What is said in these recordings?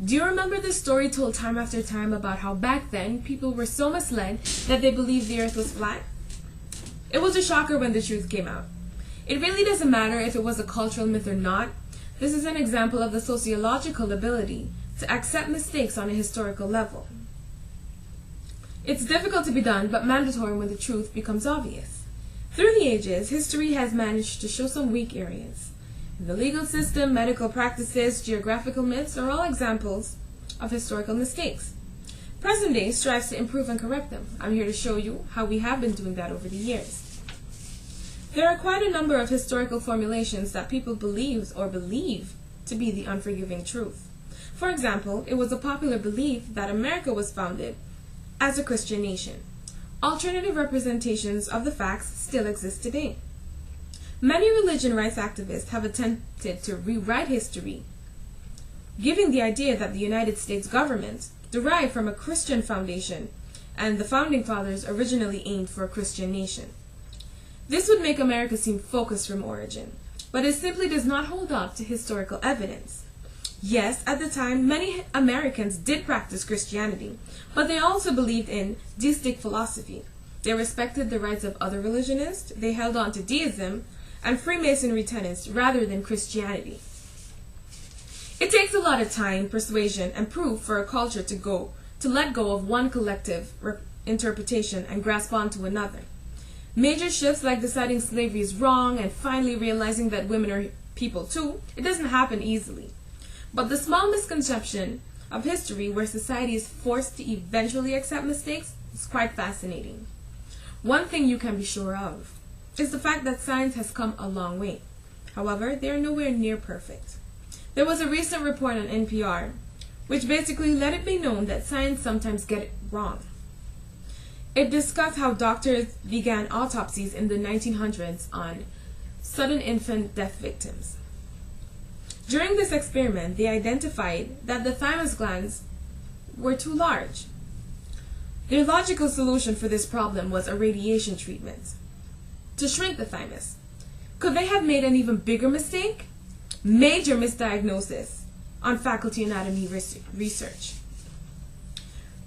Do you remember the story told time after time about how back then people were so misled that they believed the earth was flat? It was a shocker when the truth came out. It really doesn't matter if it was a cultural myth or not. This is an example of the sociological ability to accept mistakes on a historical level. It's difficult to be done, but mandatory when the truth becomes obvious. Through the ages, history has managed to show some weak areas. The legal system, medical practices, geographical myths are all examples of historical mistakes. Present day strives to improve and correct them. I'm here to show you how we have been doing that over the years. There are quite a number of historical formulations that people believe to be the unforgiving truth. For example, it was a popular belief that America was founded as a Christian nation. Alternative representations of the facts still exist today. Many religion rights activists have attempted to rewrite history, giving the idea that the United States government derived from a Christian foundation and the founding fathers originally aimed for a Christian nation. This would make America seem focused from origin, but it simply does not hold up to historical evidence. Yes, at the time, many Americans did practice Christianity, but they also believed in deistic philosophy. They respected the rights of other religionists, they held on to deism, and Freemasonry tenets rather than Christianity. It takes a lot of time, persuasion, and proof for a culture to let go of one collective interpretation and grasp onto another. Major shifts like deciding slavery is wrong and finally realizing that women are people too, it doesn't happen easily. But the small misconception of history where society is forced to eventually accept mistakes is quite fascinating. One thing you can be sure of is the fact that science has come a long way. However, they are nowhere near perfect. There was a recent report on NPR which basically let it be known that science sometimes get it wrong. It discussed how doctors began autopsies in the 1900s on sudden infant death victims. During this experiment, they identified that the thymus glands were too large. Their logical solution for this problem was a radiation treatment to shrink the thymus. Could they have made an even bigger mistake? Major misdiagnosis on faculty anatomy research.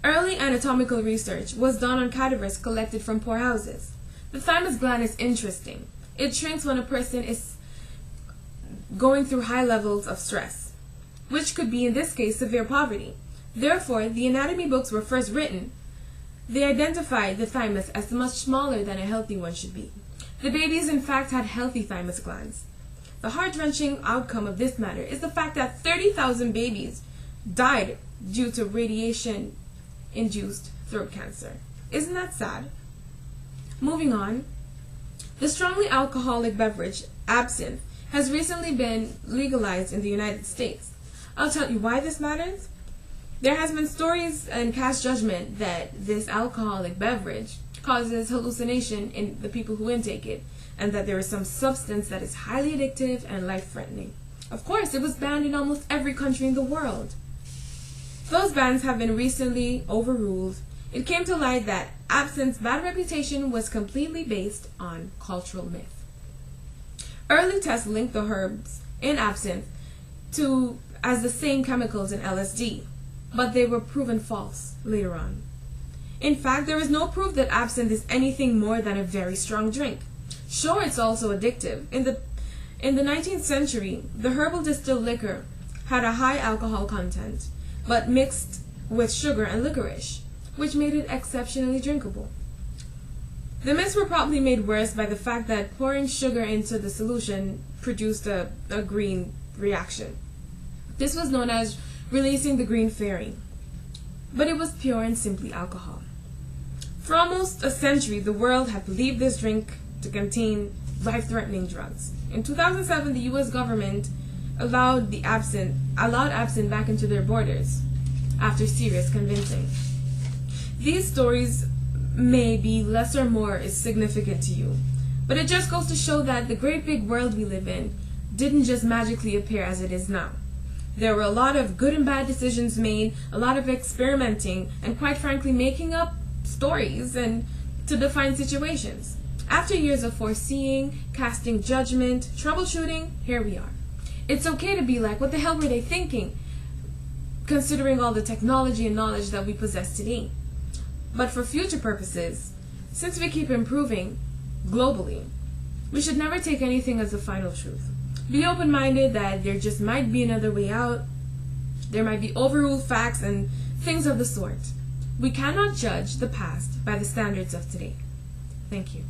Early anatomical research was done on cadavers collected from poorhouses. The thymus gland is interesting. It shrinks when a person is going through high levels of stress, which could be in this case severe poverty. Therefore, the anatomy books were first written. They identified the thymus as much smaller than a healthy one should be. The babies in fact had healthy thymus glands. The heart-wrenching outcome of this matter is the fact that 30,000 babies died due to radiation-induced throat cancer. Isn't that sad? Moving on, the strongly alcoholic beverage, absinthe, has recently been legalized in the United States. I'll tell you why this matters. There has been stories and cast judgment that this alcoholic beverage causes hallucination in the people who intake it, and that there is some substance that is highly addictive and life-threatening. Of course, it was banned in almost every country in the world. Those bans have been recently overruled. It came to light that absinthe's bad reputation was completely based on cultural myth. Early tests linked the herbs in absinthe as the same chemicals in LSD, but they were proven false later on. In fact, there is no proof that absinthe is anything more than a very strong drink. Sure, it's also addictive. In the 19th century, the herbal distilled liquor had a high alcohol content, but mixed with sugar and licorice, which made it exceptionally drinkable. The myths were probably made worse by the fact that pouring sugar into the solution produced a green reaction. This was known as releasing the green fairy, but it was pure and simply alcohol. For almost a century, the world had believed this drink to contain life-threatening drugs. In 2007, the U.S. government allowed absinthe back into their borders after serious convincing. These stories may be less or more is significant to you, but it just goes to show that the great big world we live in didn't just magically appear as it is now. There were a lot of good and bad decisions made, a lot of experimenting, and quite frankly making up stories and to define situations. After years of foreseeing, casting judgment, troubleshooting, here we are. It's okay to be like, what the hell were they thinking? considering all the technology and knowledge that we possess today. But for future purposes, since we keep improving globally, we should never take anything as the final truth. Be open-minded that there just might be another way out. There might be overruled facts and things of the sort. We cannot judge the past by the standards of today. Thank you.